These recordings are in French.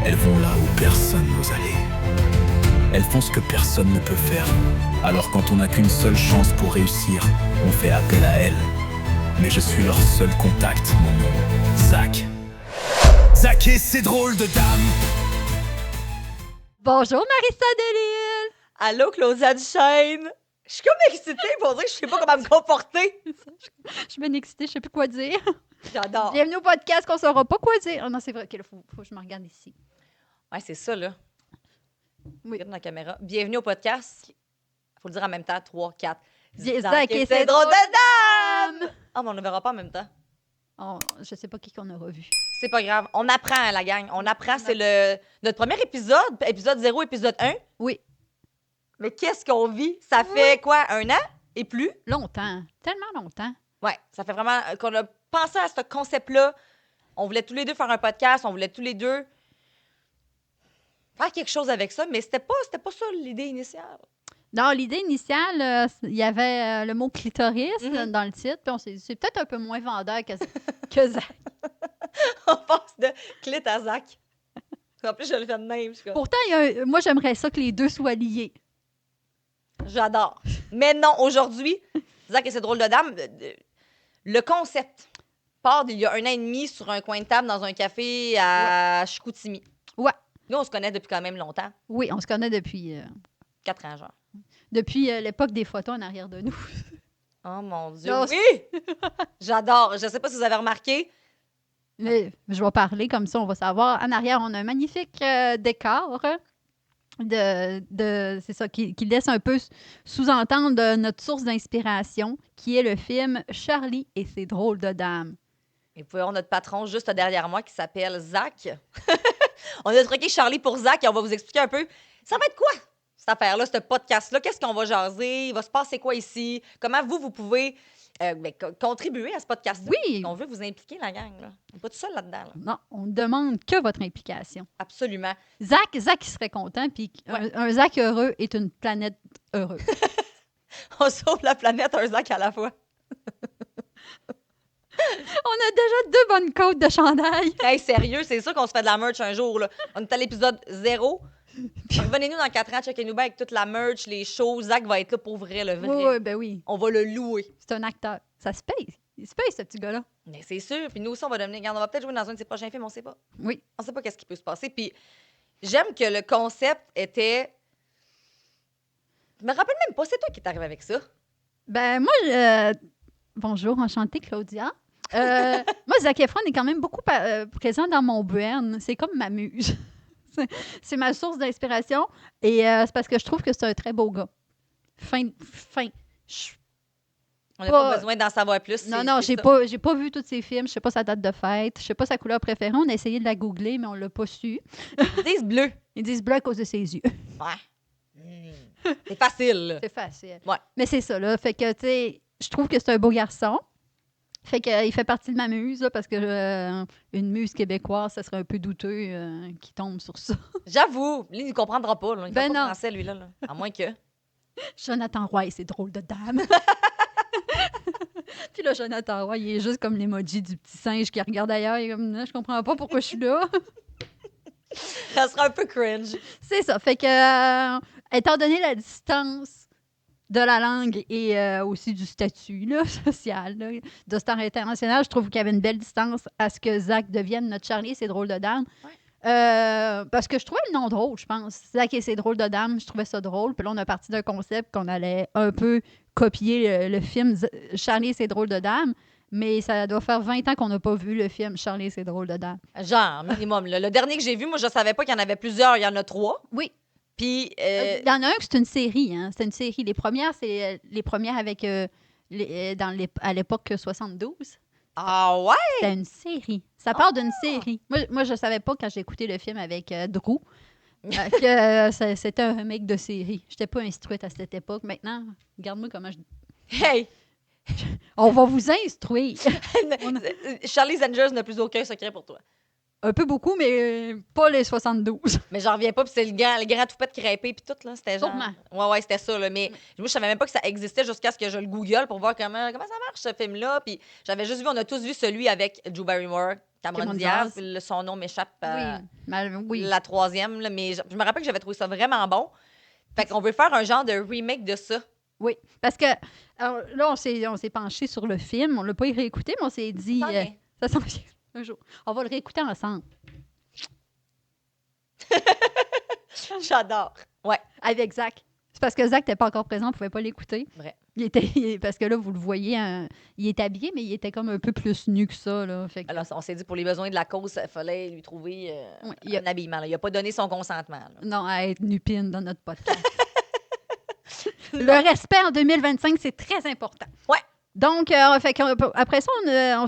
Elles vont là où personne n'ose aller. Elles font ce que personne ne peut faire. Alors quand on n'a qu'une seule chance pour réussir, on fait appel à elles. Mais je suis leur seul contact, mon nom, Zach. Zach et ses drôles de dames. Bonjour Marissa Delisle! Allô, Claudia Duchesne! Je suis comme excitée pour dire que je sais pas comment me comporter. Je suis bien excitée, je sais plus quoi dire. J'adore. Bienvenue au podcast qu'on saura pas quoi dire. Oh non, c'est vrai qu'il faut que je me regarde ici. Ouais, c'est ça, là. Oui. Regarde dans la caméra. Bienvenue au podcast. Faut le dire en même temps. 3, 4. Zach et ses drôles de dames! Ah, mais on ne le verra pas en même temps. Oh, je sais pas qui qu'on aura vu. C'est pas grave. On apprend, la gang. On apprend. C'est notre premier épisode. Épisode 0, épisode 1. Oui. Mais qu'est-ce qu'on vit? Ça fait quoi? 1 an et plus? Longtemps. Tellement longtemps. Ouais, ça fait vraiment qu'on a pensé à ce concept-là. On voulait tous les deux faire un podcast. On voulait tous les deux faire quelque chose avec ça, mais c'était pas ça l'idée initiale. Dans l'idée initiale, il y avait le mot clitoris dans le titre, puis on s'est dit, c'est peut-être un peu moins vendeur que Zach. On passe de clit à Zach. En plus, je le fais de même. Pourtant, moi, j'aimerais ça que les deux soient liés. J'adore. Mais non, aujourd'hui, Zach et ses drôles de dames, le concept part d'il y a 1 an et demi sur un coin de table dans un café à Chicoutimi. Ouais. Nous, on se connaît depuis quand même longtemps. Oui, on se connaît depuis 4 ans, genre. l'époque des photos en arrière de nous. Oh mon Dieu, Non, oui! J'adore. Je sais pas si vous avez remarqué. Mais je vais parler comme ça, on va savoir. En arrière, on a un magnifique décor c'est ça, qui laisse un peu sous-entendre notre source d'inspiration, qui est le film Charlie et ses drôles de dames. Et vous pouvez voir notre patron juste derrière moi qui s'appelle Zach. On a troqué Charlie pour Zach et on va vous expliquer un peu. Ça va être quoi, cette affaire-là, ce podcast-là? Qu'est-ce qu'on va jaser? Il va se passer quoi ici? Comment vous pouvez contribuer à ce podcast-là? Oui! On veut vous impliquer, la gang. Là. On n'est pas tout seul là-dedans. Là. Non, on ne demande que votre implication. Absolument. Zach, il serait content, puis un Zach heureux est une planète heureuse. On sauve la planète, un Zach à la fois. On a déjà 2 bonnes côtes de chandail. Hey, sérieux, c'est sûr qu'on se fait de la merch un jour. Là. On est à l'épisode 0. Revenez-nous dans 4 ans, checkez-nous bien avec toute la merch, les shows. Zach va être là pour vrai, le vrai. Oui, ben oui. On va le louer. C'est un acteur. Ça se paye. Il se paye, ce petit gars-là. Mais c'est sûr. Puis nous aussi, on va devenir... Regarde, on va peut-être jouer dans un de ses prochains films, on sait pas. Oui. On sait pas qu'est-ce qui peut se passer. Puis j'aime que le concept était... Je me rappelle même pas, c'est toi qui est arrivé avec ça. Ben moi, bonjour, enchantée, Claudia. Moi, Zac Efron est quand même beaucoup présent dans mon brain. C'est comme ma muse. C'est ma source d'inspiration. Et c'est parce que je trouve que c'est un très beau gars. Fin. On n'a pas besoin d'en savoir plus. Non, j'ai pas vu tous ses films. Je sais pas sa date de fête. Je sais pas sa couleur préférée. On a essayé de la googler, mais on l'a pas su. Ils disent bleu. Ils disent bleu à cause de ses yeux. Ouais. C'est facile. Là. C'est facile. Ouais. Mais c'est ça, là. Fait que, tu sais, je trouve que c'est un beau garçon. Fait qu'il fait partie de ma muse, là, parce que une muse québécoise, ça serait un peu douteux qui tombe sur ça. J'avoue. Lui, il ne comprendra pas. Là. Il ne Ben pas non. français, lui. Là. À moins que... Jonathan Roy, c'est drôle de dame. Puis là, Jonathan Roy, il est juste comme l'emoji du petit singe qui regarde ailleurs. Il est comme, je comprends pas pourquoi je suis là. Ça sera un peu cringe. C'est ça. Fait que, étant donné la distance de la langue et aussi du statut là, social là, de star international, je trouve qu'il y avait une belle distance à ce que Zach devienne notre Charlie et ses drôles de dames. Ouais. Parce que je trouvais le nom drôle, je pense. Zach et ses drôles de dames, je trouvais ça drôle. Puis là, on a parti d'un concept qu'on allait un peu copier le film Charlie et ses drôles de dames. Mais ça doit faire 20 ans qu'on n'a pas vu le film Charlie et ses drôles de dames. Genre, minimum. Là. Le dernier que j'ai vu, moi, je savais pas qu'il y en avait plusieurs. Il y en a 3. Oui. Puis... Il y en a un que c'est une série. Hein? C'est une série. Les premières, c'est les premières avec... à l'époque 72. Ah ouais? C'était une série. Ça part d'une série. Moi, je savais pas quand j'ai écouté le film avec Drew que c'était un remake de série. J'étais pas instruite à cette époque. Maintenant, regarde-moi comment je... Hey! On va vous instruire. Charlie's Angels n'a plus aucun secret pour toi. Un peu beaucoup, mais pas les 72. Mais j'en reviens pas, puis c'est le grand toupette crêpé, puis tout, là. C'était genre. Sûrement. Ouais, c'était ça, là. Mais moi, je savais même pas que ça existait jusqu'à ce que je le google pour voir comment ça marche, ce film-là. Puis j'avais juste vu, on a tous vu celui avec Drew Barrymore, Cameron Cameron Diaz, Diaz. puis son nom m'échappe. Oui. La troisième, là, mais je me rappelle que j'avais trouvé ça vraiment bon. Fait qu'on veut faire un genre de remake de ça. Oui, parce que alors, là, on s'est penché sur le film. On l'a pas réécouté, mais on s'est dit... Ça s'en vient. ça s'en vient un jour. On va le réécouter ensemble. J'adore. Ouais. Avec Zach. C'est parce que Zach n'était pas encore présent, on ne pouvait pas l'écouter. Vrai. Parce que là, vous le voyez, il est habillé, mais il était comme un peu plus nu que ça. Là. Fait que- Alors, on s'est dit, pour les besoins de la cause, il fallait lui trouver Oui, un habillement. Là. Il a pas donné son consentement. Là. Non, à être nupine dans notre podcast. Le respect en 2025, c'est très important. Ouais. Donc, après ça,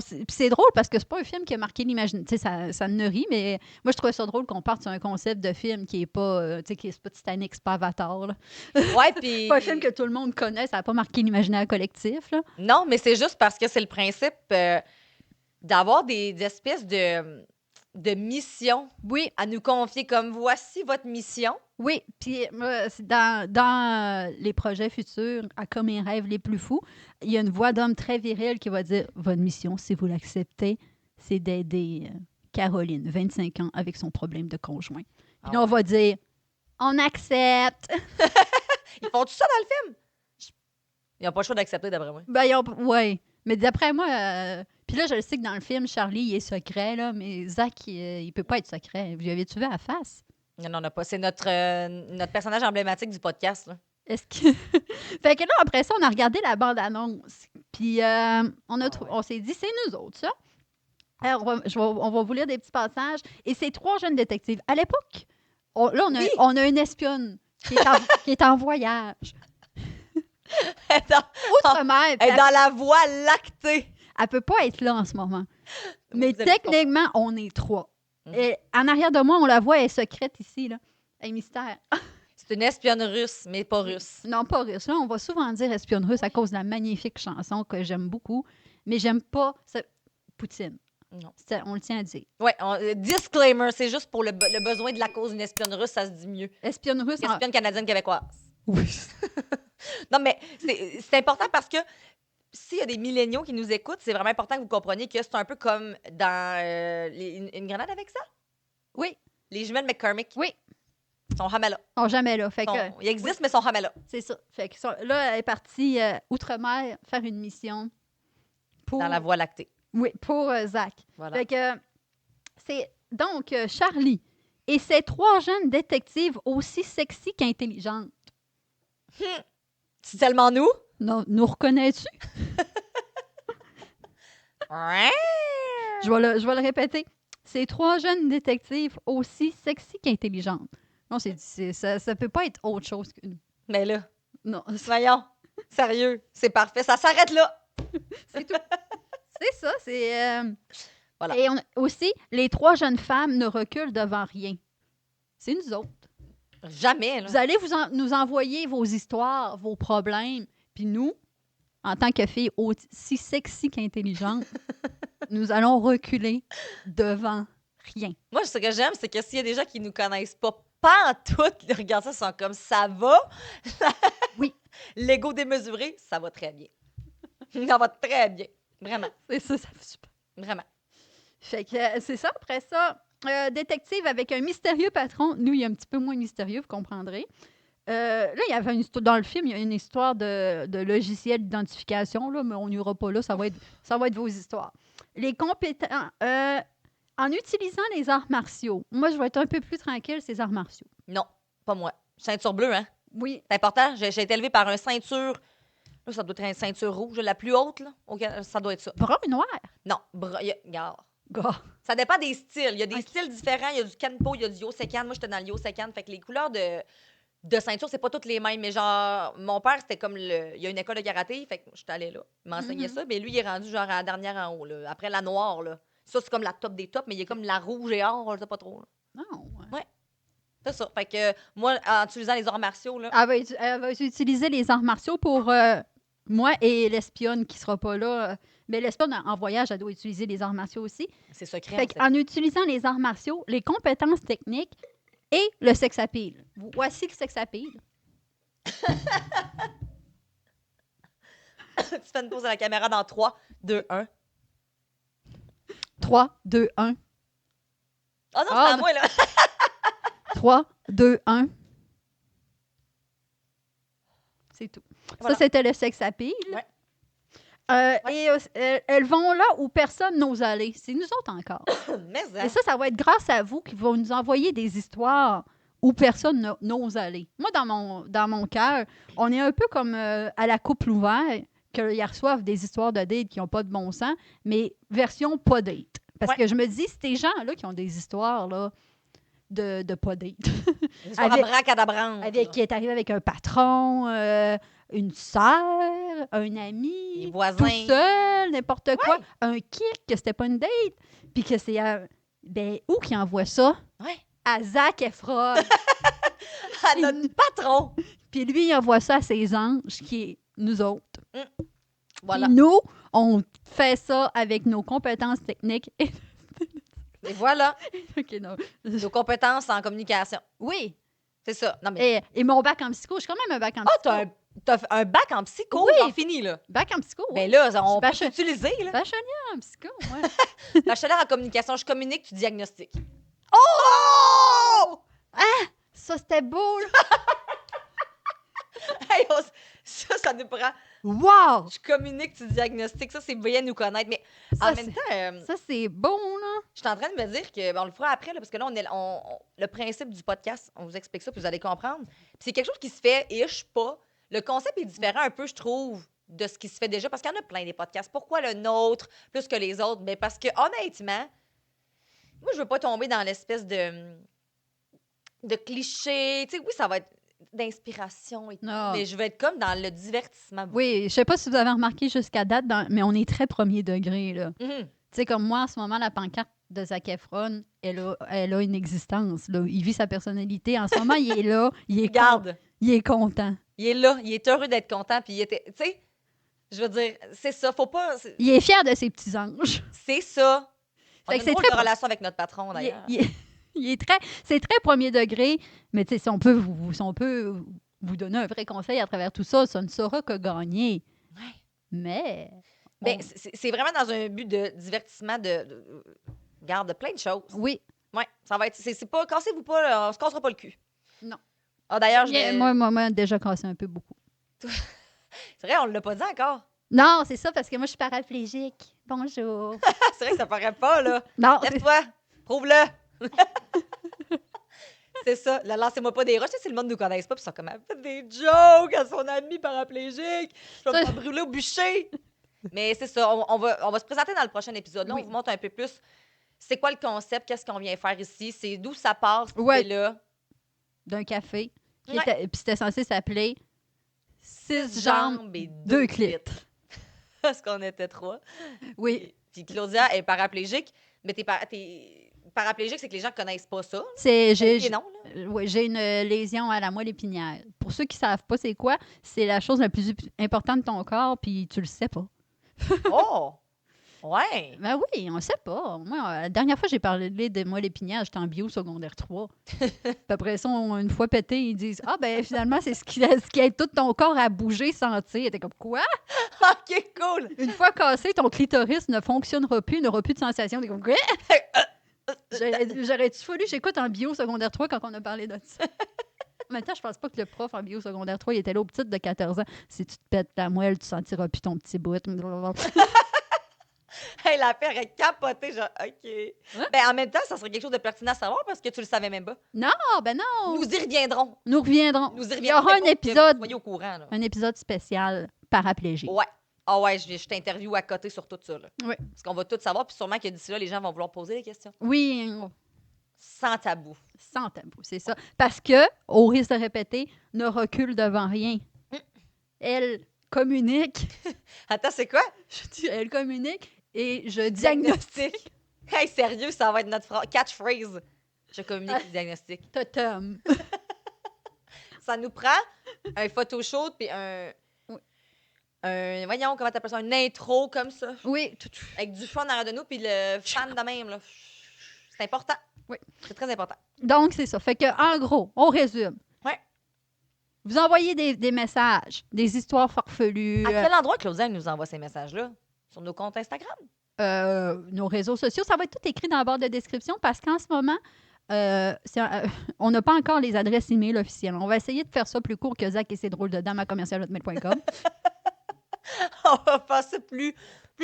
puis c'est drôle parce que c'est pas un film qui a marqué l'imagination. Tu sais, ça ne rit, mais moi, je trouvais ça drôle qu'on parte sur un concept de film qui est pas, tu sais, qui est pas Titanic, c'est pas Avatar. Là. Ouais, puis. C'est pas un film que tout le monde connaît, ça n'a pas marqué l'imaginaire collectif. Là. Non, mais c'est juste parce que c'est le principe d'avoir des espèces de missions Oui, à nous confier comme voici votre mission. oui. Puis c'est dans les projets futurs, à Comme mes rêves les plus fous, il y a une voix d'homme très virile qui va dire votre mission, si vous l'acceptez, c'est d'aider Caroline, 25 ans, avec son problème de conjoint. Puis là, on va dire on accepte. Ils font tout ça dans le film? Ils n'ont pas le choix d'accepter, d'après moi. Oui. Mais d'après moi, puis là, je le sais que dans le film, Charlie, il est secret, là, mais Zach, il peut pas être secret. Vous avez-tu vu à la face? Non, on n'a pas. C'est notre personnage emblématique du podcast. Là. Est-ce que. Fait que là, après ça, on a regardé la bande-annonce. Puis on s'est dit, c'est nous autres, ça. Alors, on va vous lire des petits passages. Et c'est 3 jeunes détectives. À l'époque, on a une espionne qui est en voyage. Outre-mer. Elle est dans la voie lactée. Elle peut pas être là en ce moment. Mais Vous avez techniquement, on est 3. Mhm. Et en arrière de moi, on la voit, elle est secrète ici, là. Elle est mystère. C'est une espionne russe, mais pas russe. Non, pas russe. Là, on va souvent dire espionne russe à cause de la magnifique chanson que j'aime beaucoup. Mais j'aime pas Poutine. Non. On le tient à dire. Ouais, disclaimer, c'est juste pour le besoin de la cause d'une espionne russe, ça se dit mieux. Espionne russe. Espionne canadienne québécoise. Oui. Non, mais c'est important parce que s'il y a des milléniaux qui nous écoutent, c'est vraiment important que vous compreniez que c'est un peu comme dans une grenade avec ça. Oui. Les jumelles McCormick. Oui. Sont Hamala. Ils sont jamais là. Fait que, Ils existent, mais sont Hamala. c'est ça. Fait que là, elle est partie outre-mer faire une mission pour. Dans la voie lactée. Oui, pour Zach. Voilà. Fait que c'est donc Charlie et ces 3 jeunes détectives aussi sexy qu'intelligentes. C'est tellement nous. Non, nous reconnais-tu? Ouais. Je vais le répéter. Ces 3 jeunes détectives aussi sexy qu'intelligentes. On s'est dit, ça peut pas être autre chose que nous. Mais là, Non, voyons. Sérieux, c'est parfait. Ça s'arrête là. c'est tout. C'est ça, c'est... Voilà. Et aussi, les 3 jeunes femmes ne reculent devant rien. C'est nous autres. Jamais, là. Vous allez nous envoyer vos histoires, vos problèmes, puis nous, en tant que filles aussi sexy qu'intelligentes, nous allons reculer devant rien. Moi, ce que j'aime, c'est que s'il y a des gens qui nous connaissent pas en tout, ils regardent ça, ils sont comme ça va. Oui. L'ego démesuré, ça va très bien. Ça va très bien. Vraiment. C'est ça, ça fait super. Vraiment. Fait que c'est ça. Après ça, détective avec un mystérieux patron. Nous, il est un petit peu moins mystérieux, vous comprendrez. Là, il y avait une histoire, dans le film, il y a une histoire de logiciel d'identification, là, mais on n'ira pas là, ça va être vos histoires. Les compétents, en utilisant les arts martiaux, moi, je vais être un peu plus tranquille, ces arts martiaux. Non, pas moi. Ceinture bleue, hein? Oui, C'est important. J'ai été élevée par un ceinture. Là, ça doit être une ceinture rouge, la plus haute, là. Ça doit être ça. brun et noir. Non, regarde. Gars. Ça dépend des styles. Il y a des Ok. styles différents. Il y a du Kenpo, il y a du Yosekan. Moi, j'étais dans le Yosekan. Fait que les couleurs de ceinture, c'est pas toutes les mêmes. Mais genre, mon père, c'était comme il y a une école de karaté. Fait que j'étais allée là. Il m'enseignait Mhm. ça. Mais lui, il est rendu genre à la dernière en haut, là. Après la noire, là. Ça, c'est comme la top des tops, mais il est comme la rouge et or, je sais pas trop. Là. Non. Ouais. C'est ça. Fait que moi, en utilisant les arts martiaux, là. Elle va utiliser les arts martiaux pour moi et l'espionne qui sera pas là. Mais l'espion, en voyage, elle doit utiliser les arts martiaux aussi. C'est secret. Fait qu'en utilisant les arts martiaux, les compétences techniques et le sex appeal. Voici le sex appeal. Tu fais une pause à la caméra dans 3, 2, 1. 3, 2, 1. Oh non, c'est Ah, à moi, là. 3, 2, 1. C'est tout. Voilà. Ça, c'était le sex appeal. Ouais. Et elles vont là où personne n'ose aller. C'est nous autres encore. Mais Et ça va être grâce à vous qui vont nous envoyer des histoires où personne n'ose aller. Moi, dans mon cœur, on est un peu comme à la couple ouverte, qu'ils reçoivent des histoires de date qui n'ont pas de bon sens, mais version pas date. Parce que je me dis, ces gens-là qui ont des histoires là, de pas date, qui est arrivé avec un patron, une sœur, un ami, Les voisins. tout seul, n'importe quoi, un kick, que c'était pas une date, puis que c'est où qui envoie ça? Ouais. À Zac Efron. À notre patron. Puis lui, il envoie ça à ses anges, qui est nous autres. Voilà. Puis nous, on fait ça avec nos compétences techniques. Et voilà. OK, non. Nos compétences en communication. Oui. C'est ça. Non, mais... Et mon bac en psycho, j'ai quand même un bac en psycho. Ah, t'as un bac en psycho, Oui. genre fini, là. Bac en psycho, oui. Ben là, on peut bachelier. l'utiliser, là. Bachelier en psycho, ouais. Bachelier en communication, je communique, tu diagnostiques. Oh! Ah! Ça, c'était beau, là. Hey, ça nous prend. Wow! Je communique, tu diagnostiques. Ça, c'est bien nous connaître. Mais Ça, en même temps, ça, c'est bon, là. je suis en train de me dire que on le fera après, là, parce que là, le principe du podcast, on vous explique ça, puis vous allez comprendre. Puis c'est quelque chose qui se fait, ish, pas. Le concept est différent un peu, je trouve, de ce qui se fait déjà, parce qu'il y en a plein des podcasts. Pourquoi le nôtre plus que les autres? Ben parce que, honnêtement, moi, je veux pas tomber dans l'espèce de cliché. Tu sais, oui, ça va être d'inspiration et tout, Non. mais je veux être comme dans le divertissement. Oui, je sais pas si vous avez remarqué jusqu'à date, mais on est très premier degré, là. Mhm. Tu sais, comme moi, en ce moment, la pancarte de Zac Efron, elle a une existence, là. Il vit sa personnalité. En ce moment, il est là, il est Regarde, il est content. il est là, il est heureux d'être content, puis il était, tu sais, je veux dire, c'est ça, faut pas, Il est fier de ses petits anges. c'est ça. On Fait a que une c'est drôle très de relation avec notre patron, Il d'ailleurs. c'est très premier degré, mais tu sais, si on peut vous donner un vrai conseil à travers tout ça, ça ne sera que gagner. Ouais. Mais... Ben, c'est vraiment dans un but de divertissement, garde plein de choses. Oui. Ouais, ça va être, c'est pas, cassez-vous pas, là, on se cassera pas le cul. Non. Ah, d'ailleurs, je vais... Moi, déjà cassé un peu beaucoup. C'est vrai, on l'a pas dit encore. Non, c'est ça, parce que moi, je suis paraplégique. Bonjour. C'est vrai que ça paraît pas, là. Non, Lève-toi, prouve-le. C'est ça. Là, lancez-moi pas des roches. Tu sais, si le monde ne nous connaisse pas, puis ils sont comme, elle fait des jokes à son ami paraplégique. Je vais me faire brûler au bûcher. Mais c'est ça. On va se présenter dans le prochain épisode. Là, Oui. on vous montre un peu plus c'est quoi le concept, qu'est-ce qu'on vient faire ici, c'est d'où ça part, Ouais. c'est là. d'un café. Ouais. Puis c'était censé s'appeler 6 6 jambes, et 2 clits. Parce qu'on était 3. Oui. Puis Claudia est paraplégique. Mais t'es paraplégique, c'est que les gens connaissent pas ça. J'ai Non, là. j'ai une lésion à la moelle épinière. Pour ceux qui savent pas c'est quoi, c'est la chose la plus importante de ton corps, puis tu le sais pas. Oh! Ouais! Ben oui, on sait pas. Moi, la dernière fois, j'ai parlé de moelle épinière, j'étais en bio secondaire 3. Puis après ça, une fois pété, ils disent « Ah, ben finalement, c'est ce qui aide tout ton corps à bouger, sentir. » T'es comme « Quoi? OK, cool! » Une fois cassé, ton clitoris ne fonctionnera plus, n'aura plus de sensation. T'es comme « Quoi? » J'aurais-tu fallu que j'écoute en bio secondaire 3 quand on a parlé de ça? En même temps, je pense pas que le prof en bio secondaire 3, il était là au petit de 14 ans. Si tu te pètes la moelle, tu sentiras plus ton petit bout. Hey, la paire est capotée, genre, OK. Ben, en même temps, ça serait quelque chose de pertinent à savoir parce que tu le savais même pas. Non, ben non. Nous y reviendrons. Nous reviendrons. Nous y reviendrons. Il y aura mais un faut que épisode, vous soyez au courant, là. un épisode spécial paraplégique. Ouais. Ah ouais, je t'interviewe à côté sur tout ça, là. Oui. Parce qu'on va tout savoir, puis sûrement que d'ici là, les gens vont vouloir poser des questions. Oui, Sans tabou. sans tabou, c'est ça. Parce que, au risque de répéter, ne recule devant rien. Elle communique. Attends, c'est quoi? Je dis, elle communique et je diagnostique. Hey, sérieux, ça va être notre catchphrase. Je communique le diagnostic. Totem. Ça nous prend un photoshoot puis Oui. voyons, comment t'appelles ça? Une intro comme ça. Oui, Avec du fun en arrière de nous, puis le fan de même, là. C'est important. Oui. C'est très important. donc c'est ça. Fait que, en gros, on résume. Ouais. Vous envoyez des messages, des histoires farfelues, À quel endroit Claudia nous envoie ces messages-là? Sur nos comptes Instagram? nos réseaux sociaux. Ça va être tout écrit dans la barre de description parce qu'en ce moment, on n'a pas encore les adresses email officielles. On va essayer de faire ça plus court que Zach et ses drôles de dames à commercial.hotmail.com. On va faire ça plus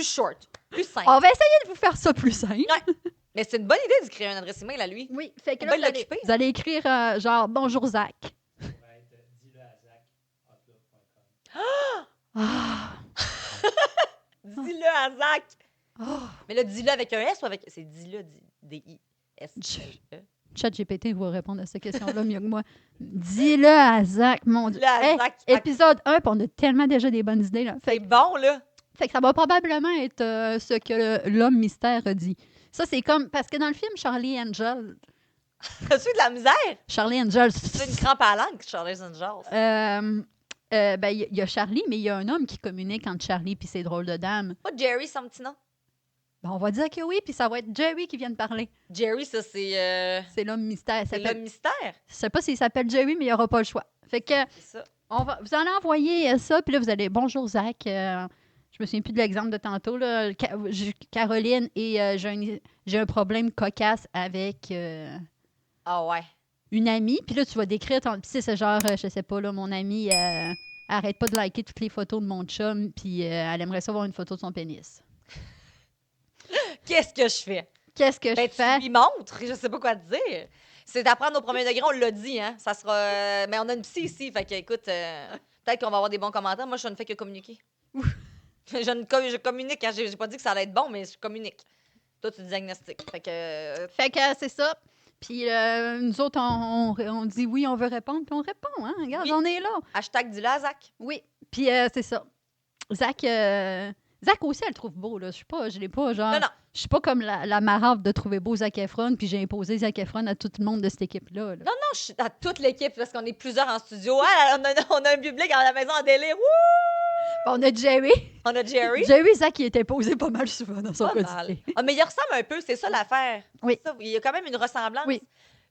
short, plus simple. On va essayer de vous faire ça plus simple. Mais c'est une bonne idée de créer une adresse email à lui. Oui, fait que On là, va l'occuper. vous allez écrire genre « Bonjour Zach ». Ah! Dis-le à Zach. Oh! Mais là, dis-le avec un S ou avec. C'est dis-le, D-I-S-L-E. ChatGPT va répondre à cette question-là mieux que moi. Dis-le à Zach, mon Dieu. Dis-le à Hey, Zach. épisode 1, puis on a tellement déjà des bonnes idées. Là. C'est bon, là. Fait que ça va probablement être ce que l'homme mystère a dit. Ça, c'est comme... Parce que dans le film Charlie Angel... As-tu de la misère? Charlie Angel... C'est une crampe à la langue, Charlie Angels. Ben, il y a Charlie, mais il y a un homme qui communique entre Charlie et ses drôles de dames. Pas Jerry, son petit nom. Ben, on va dire que oui, puis ça va être Jerry qui vient de parler. Jerry, ça, c'est. C'est l'homme mystère. C'est le mystère. Je sais pas s'il s'appelle Jerry, mais il n'y aura pas le choix. Fait que C'est ça. vous allez envoyer ça, puis là, vous allez... Bonjour, Zach. Je me souviens plus de l'exemple de tantôt. Là. Caroline, et j'ai un problème cocasse avec Ah ouais. une amie. Puis là, tu vas décrire ton... Puis c'est genre, je sais pas, là, mon amie arrête pas de liker toutes les photos de mon chum, puis elle aimerait ça voir une photo de son pénis. Qu'est-ce que je fais? Qu'est-ce que Ben, je fais? tu lui montres. Je sais pas quoi te dire. C'est d'apprendre au premier degré, on l'a dit, hein. Ça sera. Mais on a une psy ici, fait que, écoute, peut-être qu'on va avoir des bons commentaires. Moi, je ne fais que communiquer. je communique, hein. J'ai pas dit que ça allait être bon, mais je communique. Toi, tu diagnostiques. Fait que. Fait que c'est ça. Puis nous autres, on dit oui, on veut répondre, puis on répond. Hein? Regarde, Oui. on est là. Hashtag dis-le à Zach. Oui. Puis c'est ça. Zach aussi, elle le trouve beau. Là. Je l'ai pas, genre... Non, non. Je suis pas comme la marave de trouver beau Zac Efron, puis j'ai imposé Zac Efron à tout le monde de cette équipe-là. Là. Non, non, je suis à toute l'équipe parce qu'on est plusieurs en studio. Ah, on a un public à la maison en délire. Wouh! On a Jerry. On a Jerry. Jerry, Zach, il était posé pas mal souvent dans son Pas quotidien. mal. Ah, mais il ressemble un peu, c'est ça l'affaire. Oui. C'est ça, il y a quand même une ressemblance. Oui.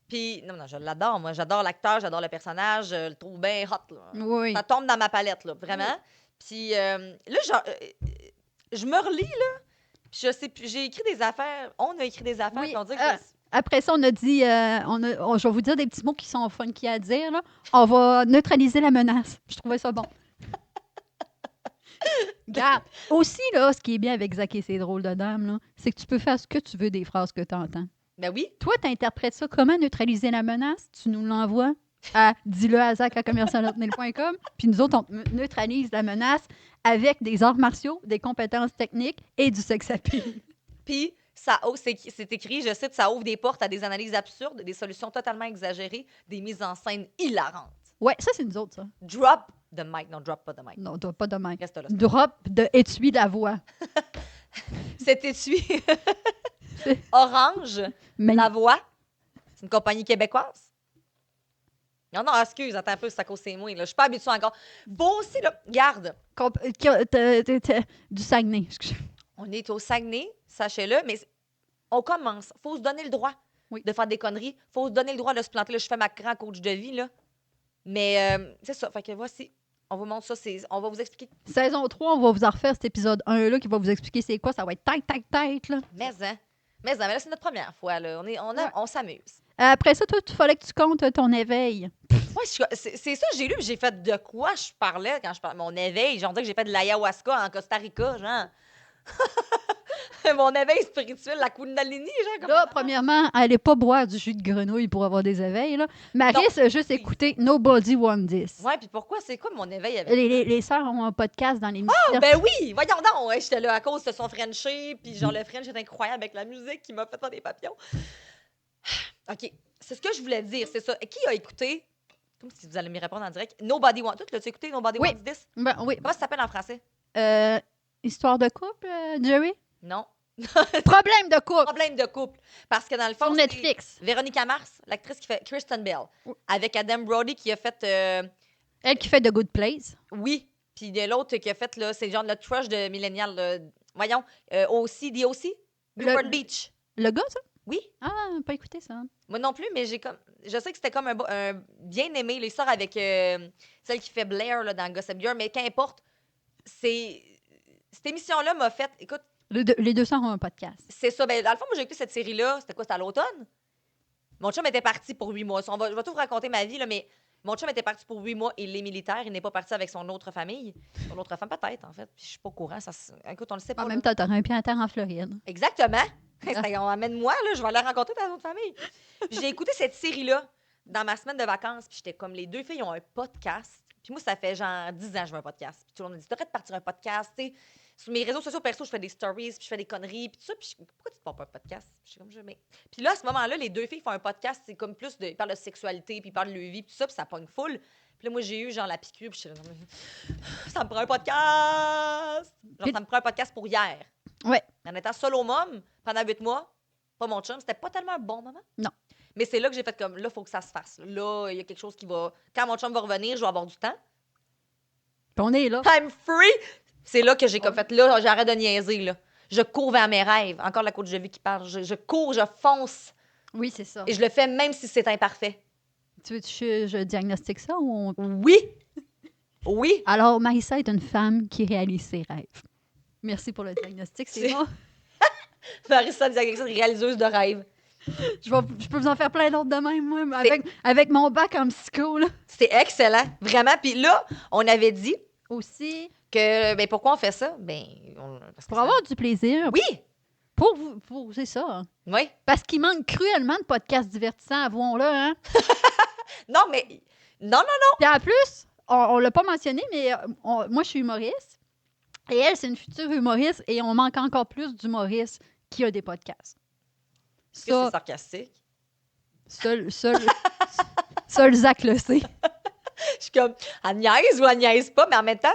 Puis, non, je l'adore, moi. J'adore l'acteur, j'adore le personnage. Je le trouve bien hot, là. Oui. Ça tombe dans ma palette, là, vraiment. Puis, là, genre, je me relis, là. Puis, je sais plus, j'ai écrit des affaires. On a écrit des affaires. Oui, Puis on dit que Après ça, on a dit, je vais vous dire des petits mots qui sont funky à dire. Là. On va neutraliser la menace. Je trouvais ça bon. Regarde. Aussi, là, ce qui est bien avec Zach et ses drôles de dames, là, c'est que tu peux faire ce que tu veux des phrases que tu entends. Ben oui. Toi, tu interprètes ça comment neutraliser la menace? Tu nous l'envoies à dis-le à Zach à commercial.hotmail.com. Puis nous autres, on neutralise la menace avec des arts martiaux, des compétences techniques et du sex appeal. Puis, c'est écrit, je cite, ça ouvre des portes à des analyses absurdes, des solutions totalement exagérées, des mises en scène hilarantes. Ouais, ça, c'est nous autres, ça. Drop the mic. Non, drop pas the mic. Non, pas de même. Reste là. Drop de étui la voix. Cet étui orange, Mais La Voix, c'est une compagnie québécoise. Non, non, excuse, attends un peu, c'est à cause c'est moi. Là. Je suis pas habituée encore. Bon aussi, là, garde. du Saguenay. On est au Saguenay, sachez-le, mais on commence. Faut se donner le droit de faire des conneries. Faut se donner le droit de se planter. Là, je fais ma grand coach de vie, là. Mais c'est ça. Fait que voici. On vous montre ça. On va vous expliquer. Saison 3, on va vous en refaire cet épisode 1-là qui va vous expliquer c'est quoi. Ça va être tête, là. Mais là, c'est notre première fois, là. On s'amuse. Après ça, toi, il fallait que tu comptes ton éveil. Ouais, c'est ça, j'ai lu, j'ai fait de quoi je parlais quand je parlais. Mon éveil, j'en dis que j'ai fait de l'ayahuasca en Costa Rica, genre. Mon éveil spirituel, la Kundalini, genre. Comme Là, ça. premièrement, allez pas boire du jus de grenouille pour avoir des éveils, là. Marie, c'est juste écouter Nobody Want This. Ouais, puis pourquoi? C'est quoi mon éveil avec Les sœurs ont un podcast dans l'émission. Ah, ben oui! Voyons donc! Ouais, j'étais là à cause de son Frenché, puis genre le French est incroyable avec la musique qui m'a fait faire des papillons. OK, c'est ce que je voulais dire, c'est ça. Qui a écouté, comme si vous allez me répondre en direct, Nobody Want... Toi, l'as-tu écouté, Nobody Oui. Wants This? Ben, oui. Comment ça s'appelle en français? Histoire de couple, Jerry? Non. Problème de couple! Problème de couple. Parce que dans le fond, Sur c'est Netflix. Véronica Mars, l'actrice qui fait Kristen Bell, Oui. avec Adam Brody qui a fait... Elle qui fait The Good Place. oui. Puis de l'autre qui a fait, là, c'est genre le crush de Millennial. Là. Voyons, DOC, Newport Beach. Le gars, ça? Oui, Ah, pas écouté ça. moi non plus, mais je sais que c'était comme un bien aimé. Là, il sort avec celle qui fait Blair là, dans Gossip Girl, mais qu'importe, cette émission-là m'a fait... Écoute, Les 200 ont un podcast. c'est ça. Ben, dans le fond, moi, j'ai écouté cette série-là. C'était quoi? C'était à l'automne? Mon chum était parti pour 8 mois. Je vais tout vous raconter ma vie, là, mais mon chum était parti pour 8 mois et les militaires. Il n'est pas parti avec son autre famille. Son autre femme, peut-être, en fait. Puis je suis pas au courant. Écoute, on le sait pas. En là. même temps, t'aurais un pied à terre en Floride. Exactement. On amène-moi, là, je vais aller rencontrer ta autre famille. J'ai écouté cette série-là dans ma semaine de vacances, puis j'étais comme, les deux filles ont un podcast. Puis moi, ça fait genre 10 ans que je veux un podcast. Puis tout le monde me dit, t'aurais de partir un podcast, tu sais. Sur mes réseaux sociaux perso, je fais des stories, puis je fais des conneries, puis tout ça. Puis pourquoi tu te parles pas un podcast? Puis je suis comme, jamais. Puis là, à ce moment-là, les deux filles font un podcast, c'est comme plus de. Ils parlent de sexualité, puis ils parlent de leur vie, puis tout ça, puis ça pogne full. Puis là, moi, j'ai eu genre la piqûre, puis je suis là, non, mais ça me prend un podcast! Genre, ça me prend un podcast pour hier. Ouais. En étant solo mom pendant 8 mois, pas mon chum, c'était pas tellement un bon moment. Non. Mais c'est là que j'ai fait comme, là, il faut que ça se fasse. Là, il y a quelque chose qui va. Quand mon chum va revenir, je vais avoir du temps. Puis on est là. I'm free! C'est là que j'ai comme fait, là, j'arrête de niaiser, là. Je cours vers mes rêves. Encore la coach de vie qui parle. Je cours, je fonce. Oui, c'est ça. Et je le fais même si c'est imparfait. Tu veux que je diagnostique ça ou Oui! Oui! Alors, Marissa est une femme qui réalise ses rêves. Merci pour le diagnostic, c'est C'est- bon. Marissa Diagnostic, réaliseuse de rêves. Je peux vous en faire plein d'autres de même, moi, avec mon bac en psycho, là. C'est excellent, vraiment. Puis là, on avait dit Aussi, que, ben pourquoi on fait ça? Parce que pour ça- avoir du plaisir. Oui! Pour vous, c'est ça. Hein. Oui. Parce qu'il manque cruellement de podcasts divertissants, avouons-le, hein. Non, mais... Non. Puis en plus, on l'a pas mentionné, mais moi, je suis humoriste. Et elle, c'est une future humoriste. Et on manque encore plus d'humoristes qui a des podcasts. Est-ce que c'est Ça, sarcastique? seul Zach le sait. Je suis comme, elle niaise ou elle niaise pas, mais en même temps,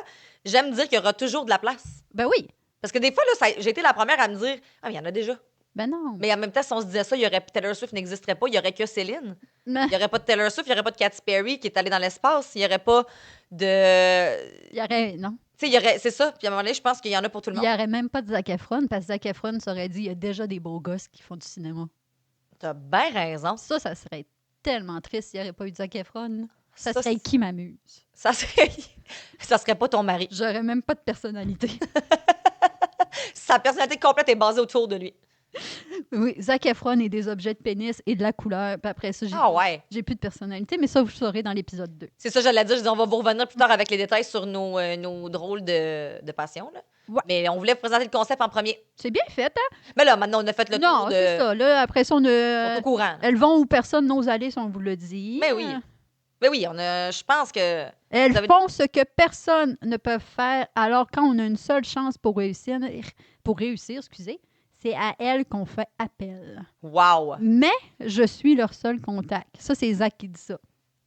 j'aime dire qu'il y aura toujours de la place. Ben oui. Parce que des fois, là, j'ai été la première à me dire, ah, mais il y en a déjà. Ben non. Mais en même temps, si on se disait ça, Taylor Swift n'existerait pas, il y aurait que Céline. Mais Il n'y aurait pas de Taylor Swift, il n'y aurait pas de Katy Perry qui est allée dans l'espace, il n'y aurait pas de... il y aurait, non. Tu sais, il y aurait... C'est ça. Puis à un moment donné, je pense qu'il y en a pour tout le Il monde. n'y aurait même pas de Zac Efron, parce que Zac Efron s'aurait dit il y a déjà des beaux gosses qui font du cinéma. T'as bien raison. Ça serait tellement triste s'il n'y aurait pas eu de Zac Efron. Ça Ça, serait c'est- qui m'amuse. Ça serait... ça serait pas ton mari. J'aurais même pas de personnalité. Sa personnalité complète est basée autour de lui. Oui, Zac Efron et des objets de pénis et de la couleur. Puis après ça, Ah ouais. j'ai plus de personnalité, mais ça, vous saurez dans l'épisode 2. C'est ça, j'allais dire. Je dis, on va vous revenir plus tard avec les détails sur nos drôles de passion. Là. Ouais. Mais on voulait vous présenter le concept en premier. C'est bien fait, hein? Mais là, maintenant, on a fait le Non, tour de... c'est ça. Là, après ça, On est au courant. là. elles vont où personne n'ose aller, si on vous le dit. Mais oui. Mais oui, je pense que... Elles Ça veut- font ce que personne ne peut faire. Alors, quand on a une seule chance pour réussir, c'est à elles qu'on fait appel. Wow! Mais je suis leur seul contact. Ça, c'est Zach qui dit ça.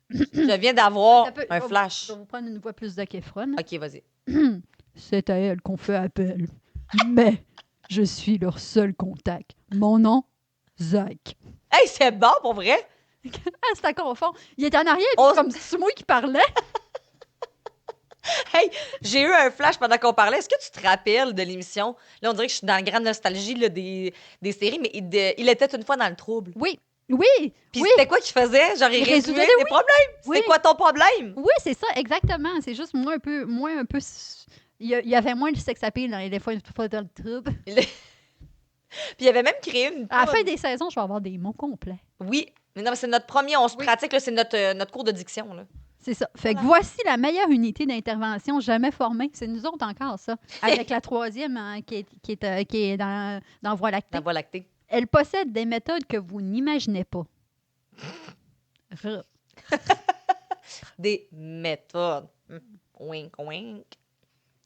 Je viens d'avoir Ça peut- un Je flash. vais vous prendre une voix plus Zac Efron. OK, vas-y. C'est à elles qu'on fait appel. Mais je suis leur seul contact. Mon nom, Zach. Hey, c'est bon, pour vrai? Ah, c'est à confond. Il est en arrière, puis On- comme si c'est moi qui parlais. Hey, j'ai eu un flash pendant qu'on parlait. Est-ce que tu te rappelles de l'émission? Là, on dirait que je suis dans la grande nostalgie là, des séries, mais il était une fois dans le trouble. Oui, oui, Puis oui. c'était quoi qu'il faisait? Genre, il Il résoudait résoudait, des problèmes. oui. C'était quoi ton problème? Oui, c'est ça, exactement. C'est juste moins un peu. Il y avait moins de sex appeal dans les fois dans le trouble. Puis il avait même créé une... À la fin des saisons, je vais avoir des mots complets. Oui, mais non, mais c'est notre premier, on se Oui. pratique, là, c'est notre cours de diction. Là. C'est ça. Fait que voici la meilleure unité d'intervention jamais formée. C'est nous autres encore, ça. Avec la troisième hein, qui est dans Voie lactée. La voie lactée. Elle possède des méthodes que vous n'imaginez pas. Des méthodes. Wink, wink.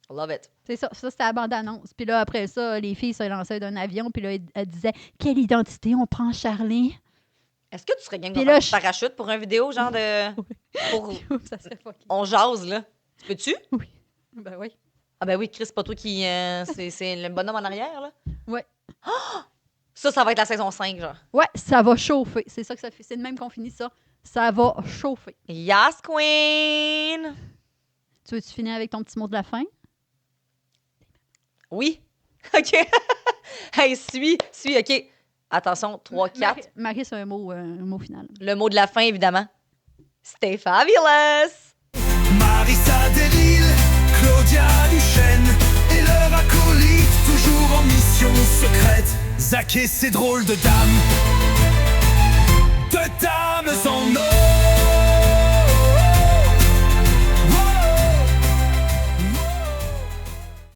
I love it. C'est ça. Ça, c'était la bande-annonce. Puis là, après ça, les filles se lançaient d'un avion. Puis là, elles disaient « Quelle identité on prend, Charlie? Est-ce que tu serais game de Puis faire là, du parachute pour une vidéo, genre de... pour... » Ça serait fucké. On jase, là. Tu peux-tu? Ben oui. Ah ben oui, Chris, c'est pas toi qui... c'est le bonhomme en arrière, là? Ouais. Ça va être la saison 5, genre. Ouais, ça va chauffer. C'est ça que ça fait. C'est de même qu'on finit ça. Ça va chauffer. Yes, queen! Tu veux-tu finir avec ton petit mot de la fin? Oui. OK. Hey, suis, OK. Attention, 3, 4. Marie, c'est un mot final. Le mot de la fin, évidemment. Stay fabulous! Marissa Delille, Claudia Duchesne et leur acolyte, toujours en mission secrète. Zach et ses drôles de dames